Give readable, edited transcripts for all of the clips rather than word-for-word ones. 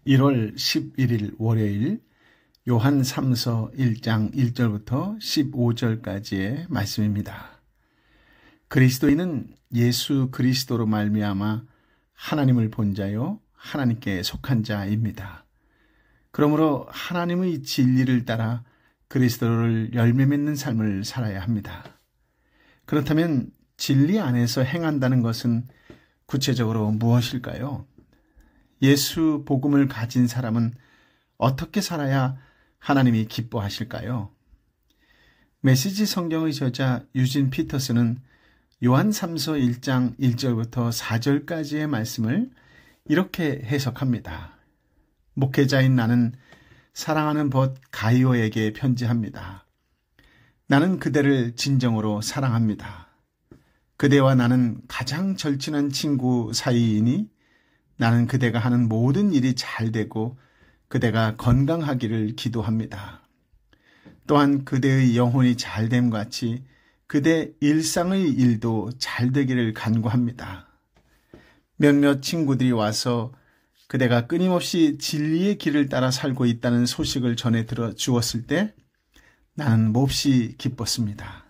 1월 11일 월요일 요한 3서 1장 1절부터 15절까지의 말씀입니다. 그리스도인은 예수 그리스도로 말미암아 하나님을 본 자요 하나님께 속한 자입니다. 그러므로 하나님의 진리를 따라 그리스도를 열매 맺는 삶을 살아야 합니다. 그렇다면 진리 안에서 행한다는 것은 구체적으로 무엇일까요? 예수 복음을 가진 사람은 어떻게 살아야 하나님이 기뻐하실까요? 메시지 성경의 저자 유진 피터스는 요한 3서 1장 1절부터 4절까지의 말씀을 이렇게 해석합니다. 목회자인 나는 사랑하는 벗 가이오에게 편지합니다. 나는 그대를 진정으로 사랑합니다. 그대와 나는 가장 절친한 친구 사이이니 나는 그대가 하는 모든 일이 잘 되고 그대가 건강하기를 기도합니다. 또한 그대의 영혼이 잘됨 같이 그대 일상의 일도 잘 되기를 간구합니다. 몇몇 친구들이 와서 그대가 끊임없이 진리의 길을 따라 살고 있다는 소식을 전해 들어 주었을 때 나는 몹시 기뻤습니다.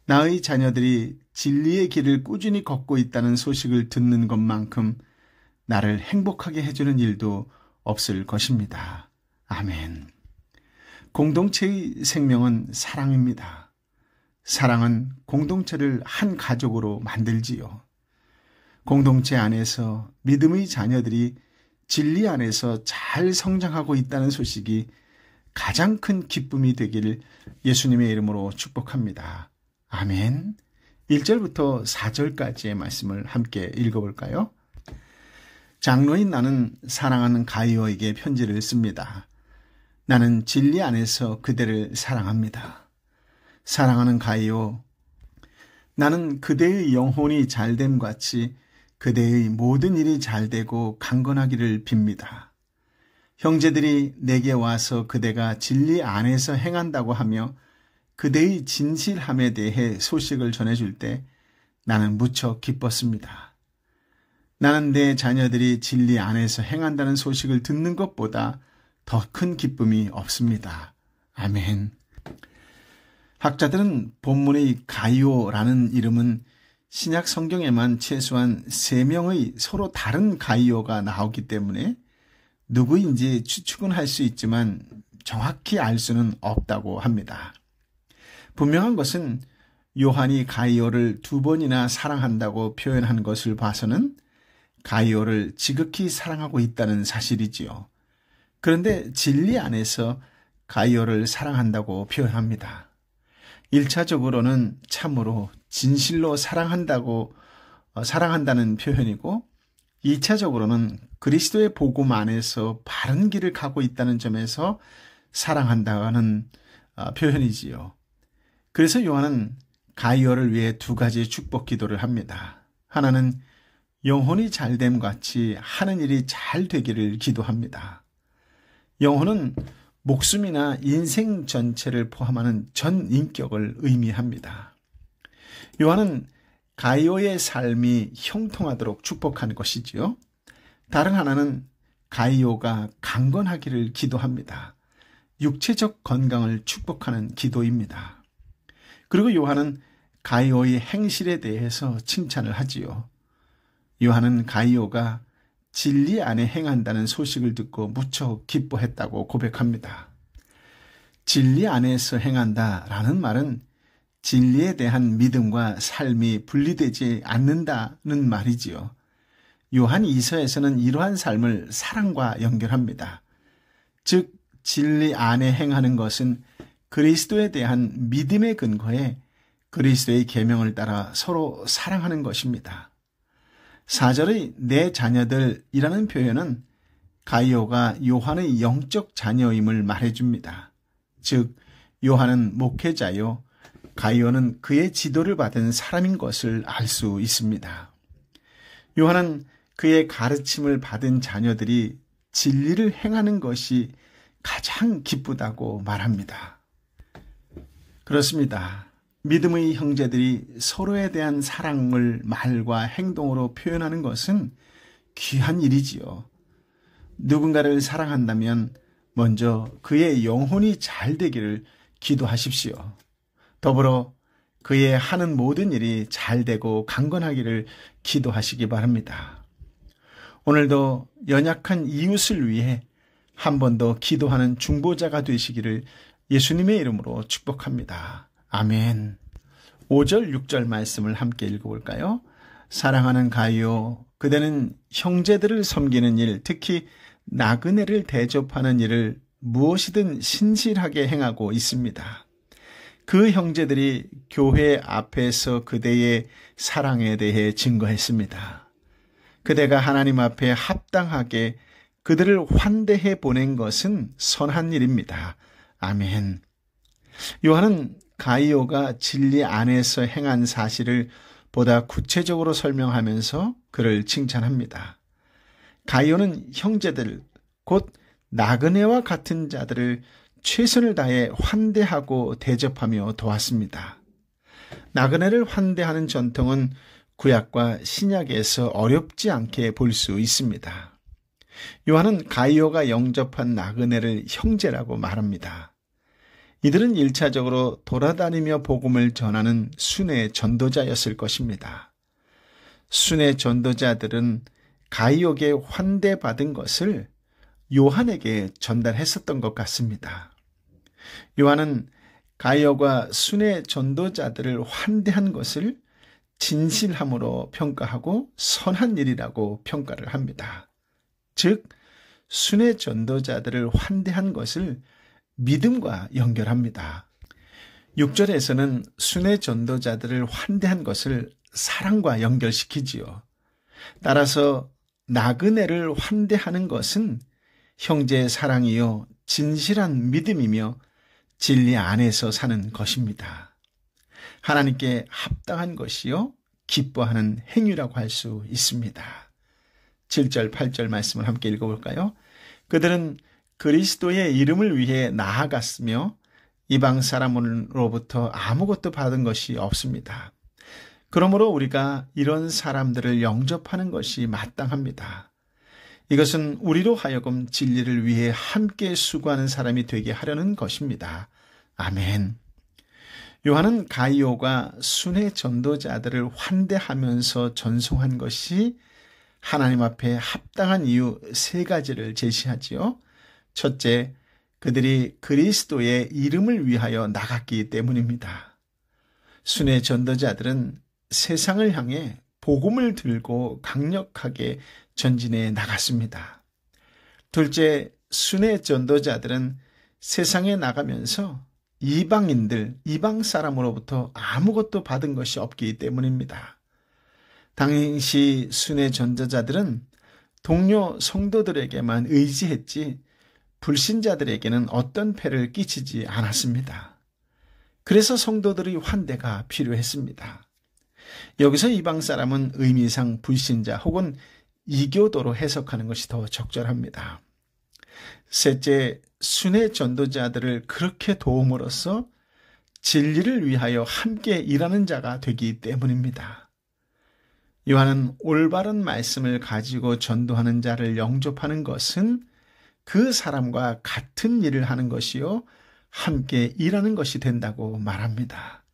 나의 자녀들이 진리의 길을 꾸준히 걷고 있다는 소식을 듣는 것만큼 나를 행복하게 해주는 일도 없을 것입니다. 아멘. 공동체의 생명은 사랑입니다. 사랑은 공동체를 한 가족으로 만들지요. 공동체 안에서 믿음의 자녀들이 진리 안에서 잘 성장하고 있다는 소식이 가장 큰 기쁨이 되기를 예수님의 이름으로 축복합니다. 아멘. 1절부터 4절까지의 말씀을 함께 읽어볼까요? 장로인 나는 사랑하는 가이오에게 편지를 씁니다. 나는 진리 안에서 그대를 사랑합니다. 사랑하는 가이오, 나는 그대의 영혼이 잘됨 같이 그대의 모든 일이 잘되고 강건하기를 빕니다. 형제들이 내게 와서 그대가 진리 안에서 행한다고 하며 그대의 진실함에 대해 소식을 전해줄 때 나는 무척 기뻤습니다. 나는 내 자녀들이 진리 안에서 행한다는 소식을 듣는 것보다 더 큰 기쁨이 없습니다. 아멘. 학자들은 본문의 가이오라는 이름은 신약 성경에만 최소한 3명의 서로 다른 가이오가 나오기 때문에 누구인지 추측은 할 수 있지만 정확히 알 수는 없다고 합니다. 분명한 것은 요한이 가이오를 2번이나 사랑한다고 표현한 것을 봐서는 가이오를 지극히 사랑하고 있다는 사실이지요. 그런데 진리 안에서 가이오를 사랑한다고 표현합니다. 1차적으로는 참으로 진실로 사랑한다는 표현이고 2차적으로는 그리스도의 복음 안에서 바른 길을 가고 있다는 점에서 사랑한다는 표현이지요. 그래서 요한은 가이오를 위해 2가지 축복 기도를 합니다. 하나는 영혼이 잘됨 같이 하는 일이 잘 되기를 기도합니다. 영혼은 목숨이나 인생 전체를 포함하는 전 인격을 의미합니다. 요한은 가이오의 삶이 형통하도록 축복하는 것이지요. 다른 하나는 가이오가 강건하기를 기도합니다. 육체적 건강을 축복하는 기도입니다. 그리고 요한은 가이오의 행실에 대해서 칭찬을 하지요. 요한은 가이오가 진리 안에 행한다는 소식을 듣고 무척 기뻐했다고 고백합니다. 진리 안에서 행한다라는 말은 진리에 대한 믿음과 삶이 분리되지 않는다는 말이지요. 요한 2서에서는 이러한 삶을 사랑과 연결합니다. 즉 진리 안에 행하는 것은 그리스도에 대한 믿음의 근거에 그리스도의 계명을 따라 서로 사랑하는 것입니다. 4절의 내 자녀들이라는 표현은 가이오가 요한의 영적 자녀임을 말해줍니다. 즉 요한은 목회자요, 가이오는 그의 지도를 받은 사람인 것을 알 수 있습니다. 요한은 그의 가르침을 받은 자녀들이 진리를 행하는 것이 가장 기쁘다고 말합니다. 그렇습니다. 믿음의 형제들이 서로에 대한 사랑을 말과 행동으로 표현하는 것은 귀한 일이지요. 누군가를 사랑한다면 먼저 그의 영혼이 잘 되기를 기도하십시오. 더불어 그의 하는 모든 일이 잘 되고 강건하기를 기도하시기 바랍니다. 오늘도 연약한 이웃을 위해 한 번 더 기도하는 중보자가 되시기를 예수님의 이름으로 축복합니다. 아멘. 5절, 6절 말씀을 함께 읽어볼까요? 사랑하는 가이오, 그대는 형제들을 섬기는 일, 특히 나그네를 대접하는 일을 무엇이든 신실하게 행하고 있습니다. 그 형제들이 교회 앞에서 그대의 사랑에 대해 증거했습니다. 그대가 하나님 앞에 합당하게 그들을 환대해 보낸 것은 선한 일입니다. 아멘. 요한은 가이오가 진리 안에서 행한 사실을 보다 구체적으로 설명하면서 그를 칭찬합니다. 가이오는 형제들, 곧 나그네와 같은 자들을 최선을 다해 환대하고 대접하며 도왔습니다. 나그네를 환대하는 전통은 구약과 신약에서 어렵지 않게 볼 수 있습니다. 요한은 가이오가 영접한 나그네를 형제라고 말합니다. 이들은 1차적으로 돌아다니며 복음을 전하는 순회 전도자였을 것입니다. 순회 전도자들은 가이오에게 환대받은 것을 요한에게 전달했었던 것 같습니다. 요한은 가이오가 순회 전도자들을 환대한 것을 진실함으로 평가하고 선한 일이라고 평가를 합니다. 즉, 순회 전도자들을 환대한 것을 믿음과 연결합니다. 6절에서는 순회 전도자들을 환대한 것을 사랑과 연결시키지요. 따라서 나그네를 환대하는 것은 형제의 사랑이요 진실한 믿음이며 진리 안에서 사는 것입니다. 하나님께 합당한 것이요 기뻐하는 행위라고 할 수 있습니다. 7절, 8절 말씀을 함께 읽어볼까요? 그들은 그리스도의 이름을 위해 나아갔으며 이방 사람으로부터 아무것도 받은 것이 없습니다. 그러므로 우리가 이런 사람들을 영접하는 것이 마땅합니다. 이것은 우리로 하여금 진리를 위해 함께 수고하는 사람이 되게 하려는 것입니다. 아멘. 요한은 가이오가 순회 전도자들을 환대하면서 전송한 것이 하나님 앞에 합당한 이유 3가지를 제시하지요. 첫째, 그들이 그리스도의 이름을 위하여 나갔기 때문입니다. 순회 전도자들은 세상을 향해 복음을 들고 강력하게 전진해 나갔습니다. 둘째, 순회 전도자들은 세상에 나가면서 이방인들, 이방 사람으로부터 아무것도 받은 것이 없기 때문입니다. 당시 순회 전도자들은 동료 성도들에게만 의지했지 불신자들에게는 어떤 폐를 끼치지 않았습니다. 그래서 성도들의 환대가 필요했습니다. 여기서 이방 사람은 의미상 불신자 혹은 이교도로 해석하는 것이 더 적절합니다. 셋째, 순회 전도자들을 그렇게 도움으로써 진리를 위하여 함께 일하는 자가 되기 때문입니다. 요한은 올바른 말씀을 가지고 전도하는 자를 영접하는 것은 그 사람과 같은 일을 하는 것이요 함께 일하는 것이 된다고 말합니다.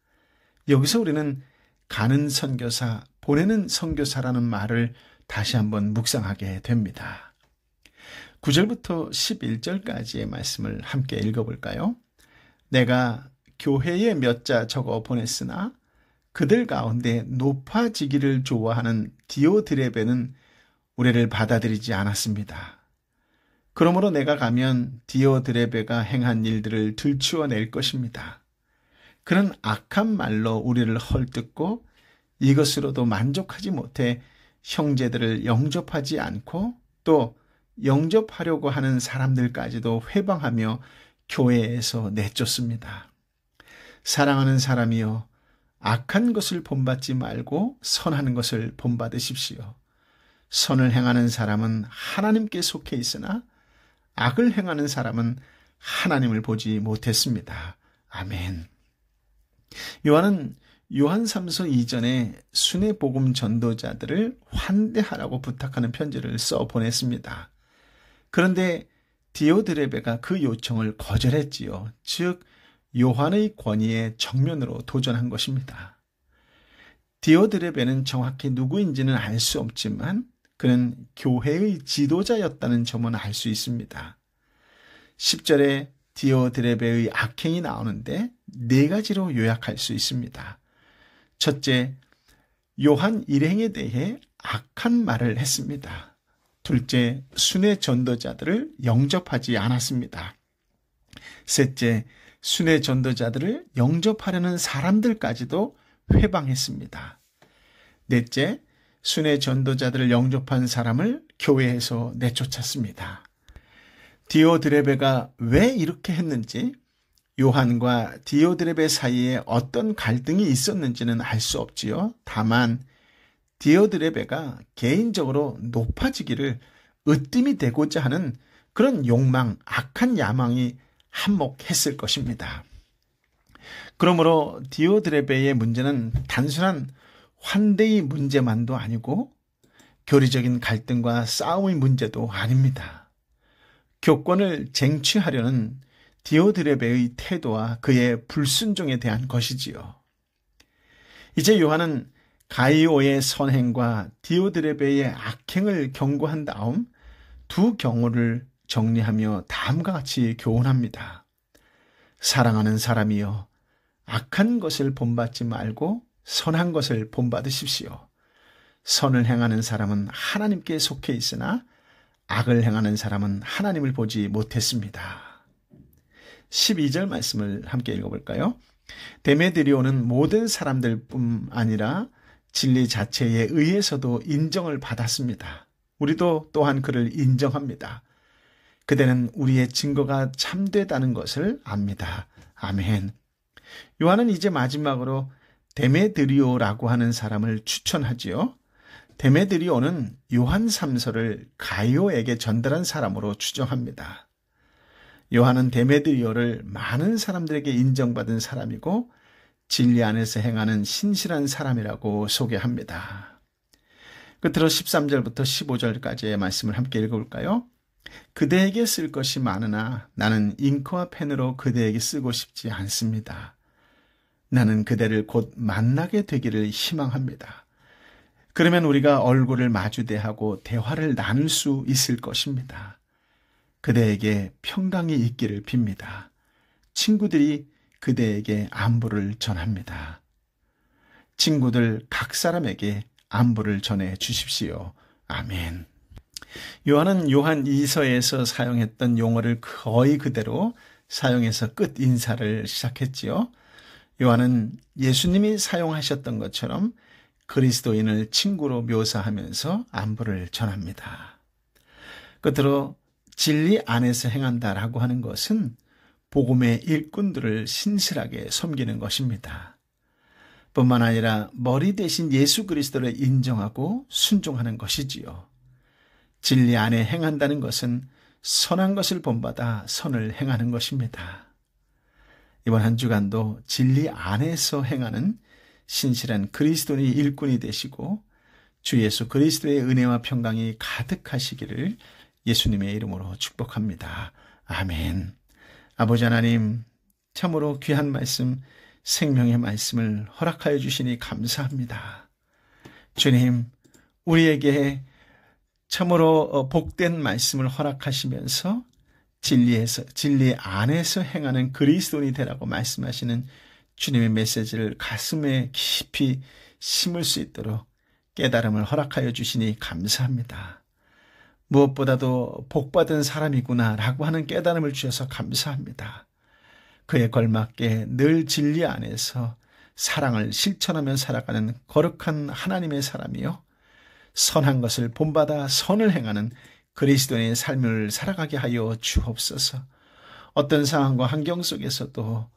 여기서 우리는 가는 선교사, 보내는 선교사라는 말을 다시 한번 묵상하게 됩니다. 9절부터 11절까지의 말씀을 함께 읽어볼까요? 내가 교회에 몇 자 적어 보냈으나 그들 가운데 높아지기를 좋아하는 디오드레베는 우리를 받아들이지 않았습니다. 그러므로 내가 가면 디오드레베가 행한 일들을 들추어낼 것입니다. 그는 악한 말로 우리를 헐뜯고 이것으로도 만족하지 못해 형제들을 영접하지 않고 또 영접하려고 하는 사람들까지도 회방하며 교회에서 내쫓습니다. 사랑하는 사람이여, 악한 것을 본받지 말고 선하는 것을 본받으십시오. 선을 행하는 사람은 하나님께 속해 있으나 악을 행하는 사람은 하나님을 보지 못했습니다. 아멘. 요한은 요한 3서 이전에 순회 복음 전도자들을 환대하라고 부탁하는 편지를 써 보냈습니다. 그런데 디오드레베가 그 요청을 거절했지요. 즉 요한의 권위에 정면으로 도전한 것입니다. 디오드레베는 정확히 누구인지는 알 수 없지만 그는 교회의 지도자였다는 점은 알 수 있습니다. 10절에 디오드레베의 악행이 나오는데 네 가지로 요약할 수 있습니다. 첫째, 요한 일행에 대해 악한 말을 했습니다. 둘째, 순회 전도자들을 영접하지 않았습니다. 셋째, 순회 전도자들을 영접하려는 사람들까지도 회방했습니다. 넷째, 순회 전도자들을 영접한 사람을 교회에서 내쫓았습니다. 디오드레베가 왜 이렇게 했는지, 요한과 디오드레베 사이에 어떤 갈등이 있었는지는 알 수 없지요. 다만 디오드레베가 개인적으로 높아지기를 으뜸이 되고자 하는 그런 욕망, 악한 야망이 한몫했을 것입니다. 그러므로 디오드레베의 문제는 단순한 환대의 문제만도 아니고 교리적인 갈등과 싸움의 문제도 아닙니다. 교권을 쟁취하려는 디오드레베의 태도와 그의 불순종에 대한 것이지요. 이제 요한은 가이오의 선행과 디오드레베의 악행을 경고한 다음 두 경우를 정리하며 다음과 같이 교훈합니다. 사랑하는 사람이여, 악한 것을 본받지 말고 선한 것을 본받으십시오. 선을 행하는 사람은 하나님께 속해 있으나 악을 행하는 사람은 하나님을 보지 못했습니다. 12절 말씀을 함께 읽어볼까요? 데메드리오는 모든 사람들뿐 아니라 진리 자체에 의해서도 인정을 받았습니다. 우리도 또한 그를 인정합니다. 그대는 우리의 증거가 참되다는 것을 압니다. 아멘. 요한은 이제 마지막으로 데메드리오라고 하는 사람을 추천하지요. 데메드리오는 요한 3서를 가이오에게 전달한 사람으로 추정합니다. 요한은 데메드리오를 많은 사람들에게 인정받은 사람이고 진리 안에서 행하는 신실한 사람이라고 소개합니다. 끝으로 13절부터 15절까지의 말씀을 함께 읽어볼까요? 그대에게 쓸 것이 많으나 나는 잉크와 펜으로 그대에게 쓰고 싶지 않습니다. 나는 그대를 곧 만나게 되기를 희망합니다. 그러면 우리가 얼굴을 마주대하고 대화를 나눌 수 있을 것입니다. 그대에게 평강이 있기를 빕니다. 친구들이 그대에게 안부를 전합니다. 친구들 각 사람에게 안부를 전해 주십시오. 아멘. 요한은 요한 2서에서 사용했던 용어를 거의 그대로 사용해서 끝 인사를 시작했지요. 요한은 예수님이 사용하셨던 것처럼 그리스도인을 친구로 묘사하면서 안부를 전합니다. 끝으로 진리 안에서 행한다라고 하는 것은 복음의 일꾼들을 신실하게 섬기는 것입니다. 뿐만 아니라 머리 대신 예수 그리스도를 인정하고 순종하는 것이지요. 진리 안에 행한다는 것은 선한 것을 본받아 선을 행하는 것입니다. 이번 한 주간도 진리 안에서 행하는 신실한 그리스도인의 일꾼이 되시고 주 예수 그리스도의 은혜와 평강이 가득하시기를 예수님의 이름으로 축복합니다. 아멘. 아버지 하나님, 참으로 귀한 말씀, 생명의 말씀을 허락하여 주시니 감사합니다. 주님, 우리에게 참으로 복된 말씀을 허락하시면서 진리 안에서 행하는 그리스도인이 되라고 말씀하시는 주님의 메시지를 가슴에 깊이 심을 수 있도록 깨달음을 허락하여 주시니 감사합니다. 무엇보다도 복받은 사람이구나 라고 하는 깨달음을 주셔서 감사합니다. 그에 걸맞게 늘 진리 안에서 사랑을 실천하며 살아가는 거룩한 하나님의 사람이요, 선한 것을 본받아 선을 행하는 그리스도인의 삶을 살아가게 하여 주옵소서. 어떤 상황과 환경 속에서도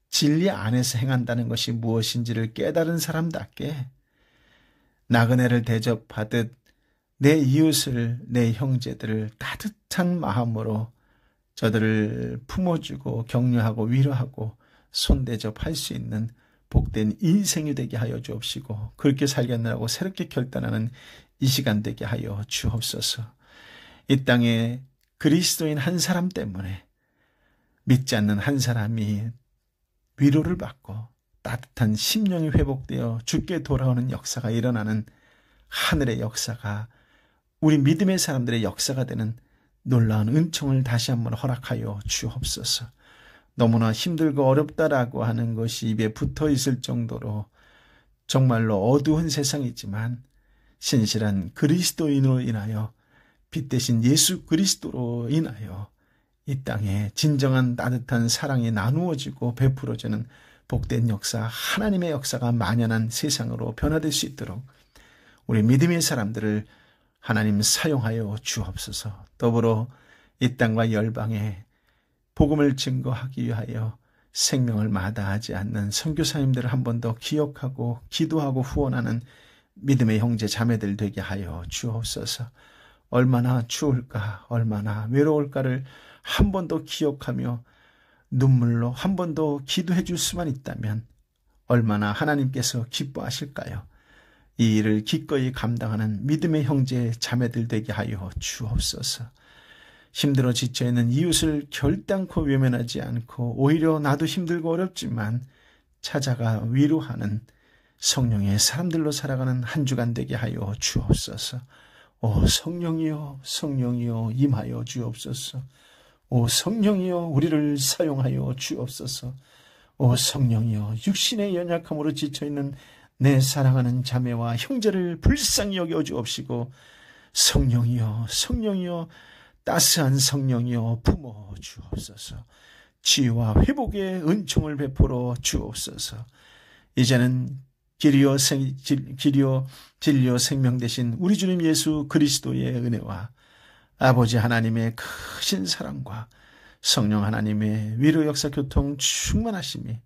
진리 안에서 행한다는 것이 무엇인지를 깨달은 사람답게 나그네를 대접하듯 내 이웃을, 내 형제들을 따뜻한 마음으로 저들을 품어주고 격려하고 위로하고 손대접할 수 있는 복된 인생이 되게 하여 주옵시고, 그렇게 살겠느라고 새롭게 결단하는 이 시간 되게 하여 주옵소서. 이 땅에 그리스도인 한 사람 때문에 믿지 않는 한 사람이 위로를 받고 따뜻한 심령이 회복되어 주께 돌아오는 역사가 일어나는 하늘의 역사가 우리 믿음의 사람들의 역사가 되는 놀라운 은총을 다시 한번 허락하여 주옵소서. 너무나 힘들고 어렵다라고 하는 것이 입에 붙어 있을 정도로 정말로 어두운 세상이지만 신실한 그리스도인으로 인하여 빛 대신 예수 그리스도로 인하여 이 땅에 진정한 따뜻한 사랑이 나누어지고 베풀어지는 복된 역사, 하나님의 역사가 만연한 세상으로 변화될 수 있도록 우리 믿음의 사람들을 하나님 사용하여 주옵소서. 더불어 이 땅과 열방에 복음을 증거하기 위하여 생명을 마다하지 않는 선교사님들을 한 번 더 기억하고 기도하고 후원하는 믿음의 형제 자매들 되게 하여 주옵소서. 얼마나 추울까, 얼마나 외로울까를 한 번 더 기억하며 눈물로 한 번 더 기도해 줄 수만 있다면 얼마나 하나님께서 기뻐하실까요? 이 일을 기꺼이 감당하는 믿음의 형제 자매들 되게 하여 주옵소서. 힘들어 지쳐있는 이웃을 결단코 외면하지 않고 오히려 나도 힘들고 어렵지만 찾아가 위로하는 성령의 사람들로 살아가는 한 주간 되게 하여 주옵소서. 오 성령이여, 성령이여 임하여 주옵소서. 오 성령이여 우리를 사용하여 주옵소서. 오 성령이여 육신의 연약함으로 지쳐있는 내 사랑하는 자매와 형제를 불쌍히 여겨 주옵시고 성령이여, 성령이여 따스한 성령이여 품어 주옵소서. 치유와 회복의 은총을 베풀어 주옵소서. 이제는 길이요 진리요 생명 되신 우리 주님 예수 그리스도의 은혜와 아버지 하나님의 크신 사랑과 성령 하나님의 위로 역사 교통 충만하심이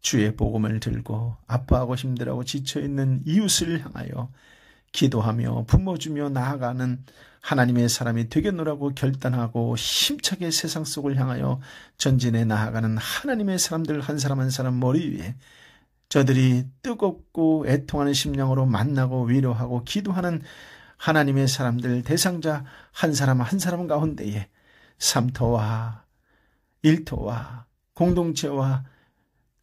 주의 복음을 들고 아파하고 힘들어하고 지쳐있는 이웃을 향하여 기도하며 품어주며 나아가는 하나님의 사람이 되겠노라고 결단하고 힘차게 세상 속을 향하여 전진해 나아가는 하나님의 사람들 한 사람 한 사람 머리 위에 저들이 뜨겁고 애통하는 심령으로 만나고 위로하고 기도하는 하나님의 사람들 대상자 한 사람 한 사람 가운데에 삼터와 일터와 공동체와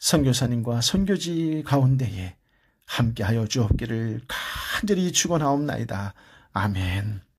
선교사님과 선교지 가운데에 함께하여 주옵기를 간절히 축원하옵나이다. 아멘.